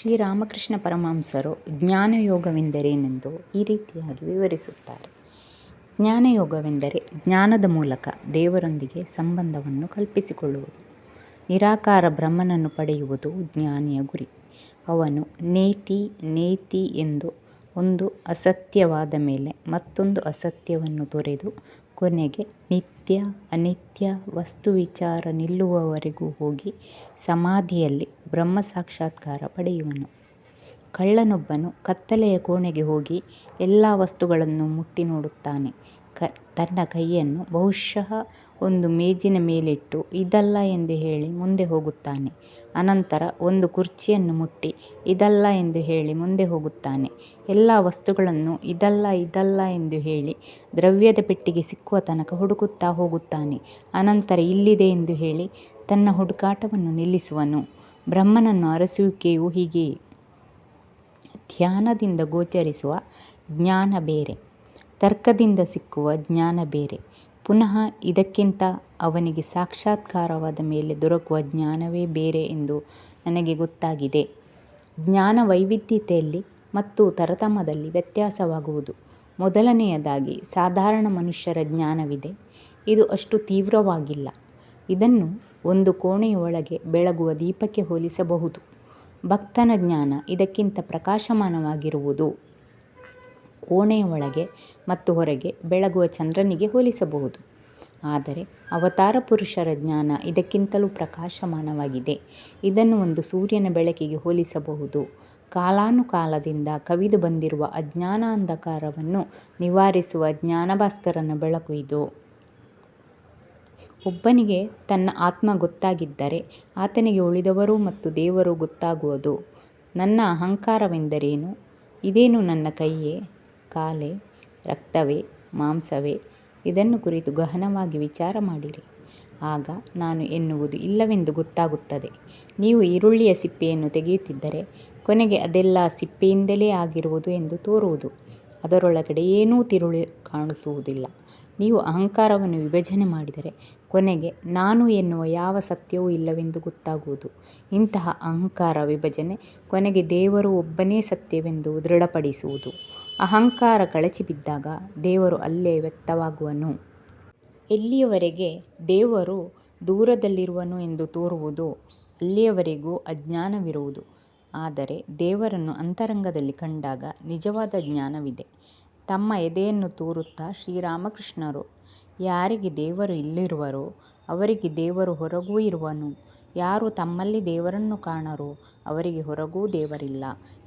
ಶ್ರೀರಾಮಕೃಷ್ಣ ಪರಮಹಂಸರು ಜ್ಞಾನಯೋಗವೆಂದರೇನೆಂದು ಈ ರೀತಿಯಾಗಿ ವಿವರಿಸುತ್ತಾರೆ. ಜ್ಞಾನಯೋಗವೆಂದರೆ ಜ್ಞಾನದ ಮೂಲಕ ದೇವರೊಂದಿಗೆ ಸಂಬಂಧವನ್ನು ಕಲ್ಪಿಸಿಕೊಳ್ಳುವುದು. ನಿರಾಕಾರ ಬ್ರಹ್ಮನನ್ನು ಪಡೆಯುವುದು ಜ್ಞಾನಿಯ ಗುರಿ. ಅವನು ನೇತಿ ಎಂದು ಒಂದು ಅಸತ್ಯವಾದ ಮೇಲೆ ಮತ್ತೊಂದು ಅಸತ್ಯವನ್ನು ತೊರೆದು ಕೊನೆಗೆ ನಿತ್ಯ ಅನಿತ್ಯ ವಸ್ತು ವಿಚಾರ ನಿಲ್ಲುವವರೆಗೂ ಹೋಗಿ ಸಮಾಧಿಯಲ್ಲಿ ಬ್ರಹ್ಮ ಸಾಕ್ಷಾತ್ಕಾರ ಪಡೆಯುವನು. ಕಳ್ಳನೊಬ್ಬನು ಕತ್ತಲೆಯ ಕೋಣೆಗೆ ಹೋಗಿ ಎಲ್ಲ ವಸ್ತುಗಳನ್ನು ಮುಟ್ಟಿ ನೋಡುತ್ತಾನೆ. ತನ್ನ ಕೈಯನ್ನು ಬಹುಶಃ ಒಂದು ಮೇಜಿನ ಮೇಲಿಟ್ಟು ಇದಲ್ಲ ಎಂದು ಹೇಳಿ ಮುಂದೆ ಹೋಗುತ್ತಾನೆ. ಅನಂತರ ಒಂದು ಕುರ್ಚಿಯನ್ನು ಮುಟ್ಟಿ ಇದಲ್ಲ ಎಂದು ಹೇಳಿ ಮುಂದೆ ಹೋಗುತ್ತಾನೆ. ಎಲ್ಲ ವಸ್ತುಗಳನ್ನು ಇದಲ್ಲ ಎಂದು ಹೇಳಿ ದ್ರವ್ಯದ ಪೆಟ್ಟಿಗೆ ಸಿಕ್ಕುವ ತನಕ ಹುಡುಕುತ್ತಾ ಹೋಗುತ್ತಾನೆ. ಅನಂತರ ಇಲ್ಲಿದೆ ಎಂದು ಹೇಳಿ ತನ್ನ ಹುಡುಕಾಟವನ್ನು ನಿಲ್ಲಿಸುವನು. ಬ್ರಹ್ಮನನ್ನು ಅರಸುವಿಕೆಯೂ ಹೀಗೆಯೇ. ಧ್ಯಾನದಿಂದ ಗೋಚರಿಸುವ ಜ್ಞಾನ ಬೇರೆ, ತರ್ಕದಿಂದ ಸಿಕ್ಕುವ ಜ್ಞಾನ ಬೇರೆ. ಪುನಃ ಇದಕ್ಕಿಂತ ಅವನಿಗೆ ಸಾಕ್ಷಾತ್ಕಾರವಾದ ಮೇಲೆ ದೊರಕುವ ಜ್ಞಾನವೇ ಬೇರೆ ಎಂದು ನನಗೆ ಗೊತ್ತಾಗಿದೆ. ಜ್ಞಾನ ವೈವಿಧ್ಯತೆಯಲ್ಲಿ ಮತ್ತು ತರತಮದಲ್ಲಿ ವ್ಯತ್ಯಾಸವಾಗುವುದು. ಮೊದಲನೆಯದಾಗಿ ಸಾಧಾರಣ ಮನುಷ್ಯರ ಜ್ಞಾನವಿದೆ. ಇದು ಅಷ್ಟು ತೀವ್ರವಾಗಿಲ್ಲ. ಇದನ್ನು ಒಂದು ಕೋಣೆಯ ಒಳಗೆ ಬೆಳಗುವ ದೀಪಕ್ಕೆ ಹೋಲಿಸಬಹುದು. ಭಕ್ತನ ಜ್ಞಾನ ಇದಕ್ಕಿಂತ ಪ್ರಕಾಶಮಾನವಾಗಿರುವುದು. ಕೋಣೆಯ ಒಳಗೆ ಮತ್ತು ಹೊರಗೆ ಬೆಳಗುವ ಚಂದ್ರನಿಗೆ ಹೋಲಿಸಬಹುದು. ಆದರೆ ಅವತಾರ ಪುರುಷರ ಜ್ಞಾನ ಇದಕ್ಕಿಂತಲೂ ಪ್ರಕಾಶಮಾನವಾಗಿದೆ. ಇದನ್ನು ಒಂದು ಸೂರ್ಯನ ಬೆಳಕಿಗೆ ಹೋಲಿಸಬಹುದು. ಕಾಲಾನುಕಾಲದಿಂದ ಕವಿದು ಬಂದಿರುವ ಅಜ್ಞಾನ ಅಂಧಕಾರವನ್ನು ನಿವಾರಿಸುವ ಜ್ಞಾನಭಾಸ್ಕರನ ಬೆಳಕು ಇದು. ಒಬ್ಬನಿಗೆ ತನ್ನ ಆತ್ಮ ಗೊತ್ತಾಗಿದ್ದರೆ ಆತನಿಗೆ ಉಳಿದವರು ಮತ್ತು ದೇವರು ಗೊತ್ತಾಗುವುದು. ನನ್ನ ಅಹಂಕಾರವೆಂದರೇನು? ಇದೇನು ನನ್ನ ಕೈಯೇ, ಕಾಲೇ, ರಕ್ತವೇ, ಮಾಂಸವೇ? ಇದನ್ನು ಕುರಿತು ಗಹನವಾಗಿ ವಿಚಾರ ಮಾಡಿರಿ. ಆಗ ನಾನು ಎನ್ನುವುದು ಇಲ್ಲವೆಂದು ಗೊತ್ತಾಗುತ್ತದೆ. ನೀವು ಈರುಳ್ಳಿಯ ಸಿಪ್ಪೆಯನ್ನು ತೆಗೆಯುತ್ತಿದ್ದರೆ ಕೊನೆಗೆ ಅದೆಲ್ಲ ಸಿಪ್ಪೆಯಿಂದಲೇ ಆಗಿರುವುದು ಎಂದು ತೋರುವುದು. ಅದರೊಳಗಡೆ ಏನೂ ತಿರುಳು ಕಾಣಿಸುವುದಿಲ್ಲ. ನೀವು ಅಹಂಕಾರವನ್ನು ವಿಭಜನೆ ಮಾಡಿದರೆ ಕೊನೆಗೆ ನಾನು ಎನ್ನುವ ಯಾವ ಸತ್ಯವೂ ಇಲ್ಲವೆಂದು ಗೊತ್ತಾಗುವುದು. ಇಂತಹ ಅಹಂಕಾರ ವಿಭಜನೆ ಕೊನೆಗೆ ದೇವರು ಒಬ್ಬನೇ ಸತ್ಯವೆಂದು ದೃಢಪಡಿಸುವುದು. ಅಹಂಕಾರ ಕಳಚಿಬಿದ್ದಾಗ ದೇವರು ಅಲ್ಲೇ ವ್ಯಕ್ತವಾಗುವನು. ಎಲ್ಲಿಯವರೆಗೆ ದೇವರು ದೂರದಲ್ಲಿರುವನು ಎಂದು ತೋರುವುದೋ ಅಲ್ಲಿಯವರೆಗೂ ಅಜ್ಞಾನವಿರುವುದು. ಆದರೆ ದೇವರನ್ನು ಅಂತರಂಗದಲ್ಲಿ ಕಂಡಾಗ ನಿಜವಾದ ಜ್ಞಾನವಿದೆ. ತಮ್ಮ ಎದೆಯನ್ನು ತೋರುತ್ತಾ ಶ್ರೀರಾಮಕೃಷ್ಣರು, ಯಾರಿಗೆ ದೇವರು ಇಲ್ಲಿರುವರೋ ಅವರಿಗೆ ದೇವರು ಹೊರಗೂ ಇರುವನು. ಯಾರು ತಮ್ಮಲ್ಲಿ ದೇವರನ್ನು ಕಾಣರೋ ಅವರಿಗೆ ಹೊರಗೂ ದೇವರಿಲ್ಲ.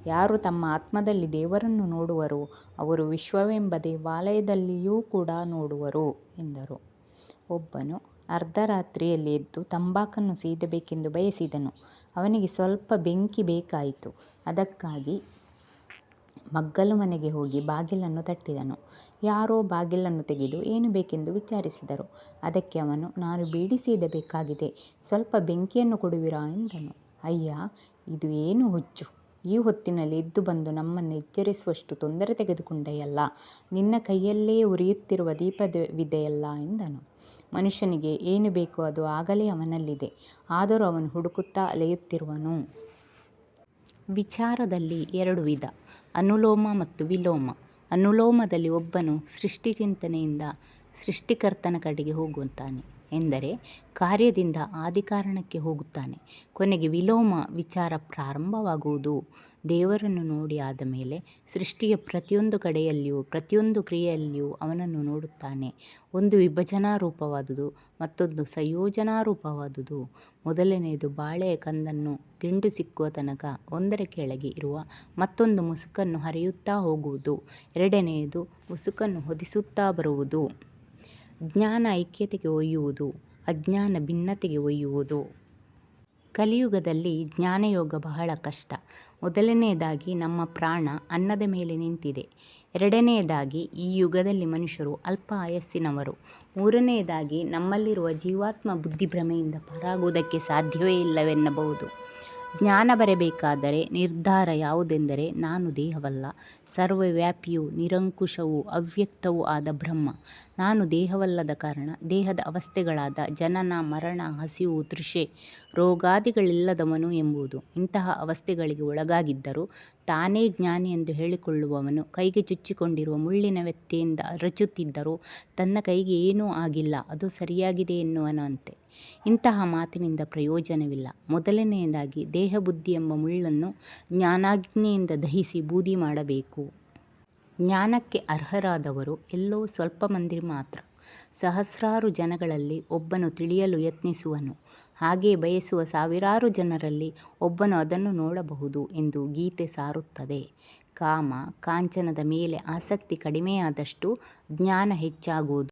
ಯಾರು ತಮ್ಮ ಆತ್ಮದಲ್ಲಿ ದೇವರನ್ನು ನೋಡುವರೋ ಅವರು ವಿಶ್ವವೆಂಬ ದೇವಾಲಯದಲ್ಲಿಯೂ ಕೂಡ ನೋಡುವರು ಎಂದರು. ಒಬ್ಬನು ಅರ್ಧರಾತ್ರಿಯಲ್ಲಿ ಎದ್ದು ತಂಬಾಕನ್ನು ಸೇದಬೇಕೆಂದು ಬಯಸಿದನು. ಅವನಿಗೆ ಸ್ವಲ್ಪ ಬೆಂಕಿ ಬೇಕಾಯಿತು. ಅದಕ್ಕಾಗಿ ಮಗ್ಗಲು ಮನೆಗೆ ಹೋಗಿ ಬಾಗಿಲನ್ನು ತಟ್ಟಿದನು. ಯಾರೋ ಬಾಗಿಲನ್ನು ತೆಗೆದು ಏನು ಬೇಕೆಂದು ವಿಚಾರಿಸಿದರು. ಅದಕ್ಕೆ ಅವನು, ನಾನು ಬೀಡಿ ಸೇದಬೇಕಾಗಿದೆ, ಸ್ವಲ್ಪ ಬೆಂಕಿಯನ್ನು ಕೊಡುವಿರಾ ಎಂದನು. ಅಯ್ಯ, ಇದು ಏನು ಹುಚ್ಚು? ಈ ಹೊತ್ತಿನಲ್ಲಿ ಎದ್ದು ಬಂದು ನಮ್ಮನ್ನು ಎಚ್ಚರಿಸುವಷ್ಟು ತೊಂದರೆ ತೆಗೆದುಕೊಂಡೆಯಲ್ಲ. ನಿನ್ನ ಕೈಯಲ್ಲೇ ಉರಿಯುತ್ತಿರುವ ದೀಪವಿದೆಯಲ್ಲ ಎಂದನು. ಮನುಷ್ಯನಿಗೆ ಏನು ಬೇಕೋ ಅದು ಆಗಲೇ ಅವನಲ್ಲಿದೆ. ಆದರೂ ಅವನು ಹುಡುಕುತ್ತಾ ಅಲೆಯುತ್ತಿರುವನು. ವಿಚಾರದಲ್ಲಿ ಎರಡು ವಿಧ, ಅನುಲೋಮ ಮತ್ತು ವಿಲೋಮ. ಅನುಲೋಮದಲ್ಲಿ ಒಬ್ಬನು ಸೃಷ್ಟಿ ಚಿಂತನೆಯಿಂದ ಸೃಷ್ಟಿಕರ್ತನ ಕಡೆಗೆ ಹೋಗುತ್ತಾನೆ, ಎಂದರೆ ಕಾರ್ಯದಿಂದ ಆದಿಕಾರಣಕ್ಕೆ ಹೋಗುತ್ತಾನೆ. ಕೊನೆಗೆ ವಿಲೋಮ ವಿಚಾರ ಪ್ರಾರಂಭವಾಗುವುದು. ದೇವರನ್ನು ನೋಡಿ ಆದ ಮೇಲೆ ಸೃಷ್ಟಿಯ ಪ್ರತಿಯೊಂದು ಕಡೆಯಲ್ಲಿಯೂ ಪ್ರತಿಯೊಂದು ಕ್ರಿಯೆಯಲ್ಲಿಯೂ ಅವನನ್ನು ನೋಡುತ್ತಾನೆ. ಒಂದು ವಿಭಜನಾ ರೂಪವಾದುದು, ಮತ್ತೊಂದು ಸಂಯೋಜನಾ ರೂಪವಾದುದು. ಮೊದಲನೆಯದು ಬಾಳೆಯ ಕಂದನ್ನು ದಿಂಡು ಸಿಕ್ಕುವ ತನಕ ಒಂದರ ಕೆಳಗೆ ಇರುವ ಮತ್ತೊಂದು ಮುಸುಕನ್ನು ಹರಿಯುತ್ತಾ ಹೋಗುವುದು. ಎರಡನೆಯದು ಮುಸುಕನ್ನು ಹೊದಿಸುತ್ತಾ ಬರುವುದು. ಜ್ಞಾನ ಐಕ್ಯತೆಗೆ ಒಯ್ಯುವುದು, ಅಜ್ಞಾನ ಭಿನ್ನತೆಗೆ ಒಯ್ಯುವುದು. ಕಲಿಯುಗದಲ್ಲಿ ಜ್ಞಾನಯೋಗ ಬಹಳ ಕಷ್ಟ. ಮೊದಲನೆಯದಾಗಿ ನಮ್ಮ ಪ್ರಾಣ ಅನ್ನದ ಮೇಲೆ ನಿಂತಿದೆ. ಎರಡನೆಯದಾಗಿ ಈ ಯುಗದಲ್ಲಿ ಮನುಷ್ಯರು ಅಲ್ಪ ಆಯಸ್ಸಿನವರು. ಮೂರನೆಯದಾಗಿ ನಮ್ಮಲ್ಲಿರುವ ಜೀವಾತ್ಮ ಬುದ್ಧಿಭ್ರಮೆಯಿಂದ ಪಾರಾಗುವುದಕ್ಕೆ ಸಾಧ್ಯವೇ ಇಲ್ಲವೆನ್ನಬಹುದು. ಜ್ಞಾನ ಬರಬೇಕಾದರೆ ನಿರ್ಧಾರ ಯಾವುದೆಂದರೆ, ನಾನು ದೇಹವಲ್ಲ, ಸರ್ವವ್ಯಾಪಿಯೂ ನಿರಂಕುಶವೂ ಅವ್ಯಕ್ತವೂ ಆದ ಬ್ರಹ್ಮ. ನಾನು ದೇಹವಲ್ಲದ ಕಾರಣ ದೇಹದ ಅವಸ್ಥೆಗಳಾದ ಜನನ ಮರಣ ಹಸಿವು ತೃಷೆ ರೋಗಾದಿಗಳಿಲ್ಲದವನು ಎಂಬುದು. ಇಂತಹ ಅವಸ್ಥೆಗಳಿಗೆ ಒಳಗಾಗಿದ್ದರೂ ತಾನೇ ಜ್ಞಾನಿ ಎಂದು ಹೇಳಿಕೊಳ್ಳುವವನು ಕೈಗೆ ಚುಚ್ಚಿಕೊಂಡಿರುವ ಮುಳ್ಳಿನ ವ್ಯಥೆಯಿಂದ ಅರಚುತ್ತಿದ್ದರೂ ತನ್ನ ಕೈಗೆ ಏನೂ ಆಗಿಲ್ಲ, ಅದು ಸರಿಯಾಗಿದೆ ಎನ್ನುವನಂತೆ. ಇಂತಹ ಮಾತಿನಿಂದ ಪ್ರಯೋಜನವಿಲ್ಲ. ಮೊದಲನೆಯದಾಗಿ ದೇಹ ಬುದ್ಧಿ ಎಂಬ ಮುಳ್ಳನ್ನು ಜ್ಞಾನಾಗ್ನಿಯಿಂದ ದಹಿಸಿ ಬೂದಿ ಮಾಡಬೇಕು. ಜ್ಞಾನಕ್ಕೆ ಅರ್ಹರಾದವರು ಎಲ್ಲೋ ಸ್ವಲ್ಪ ಮಂದಿ ಮಾತ್ರ. ಸಹಸ್ರಾರು ಜನಗಳಲ್ಲಿ ಒಬ್ಬನು ತಿಳಿಯಲು ಯತ್ನಿಸುವನು. ಹಾಗೆ ಬಯಸುವ ಸಾವಿರಾರು ಜನರಲ್ಲಿ ಒಬ್ಬನು ಅದನ್ನು ನೋಡಬಹುದು ಎಂದು ಗೀತೆ ಸಾರುತ್ತದೆ. ಕಾಮ ಕಾಂಚನದ ಮೇಲೆ ಆಸಕ್ತಿ ಕಡಿಮೆಯಾದಷ್ಟು ಜ್ಞಾನ ಹೆಚ್ಚಾಗುವುದು.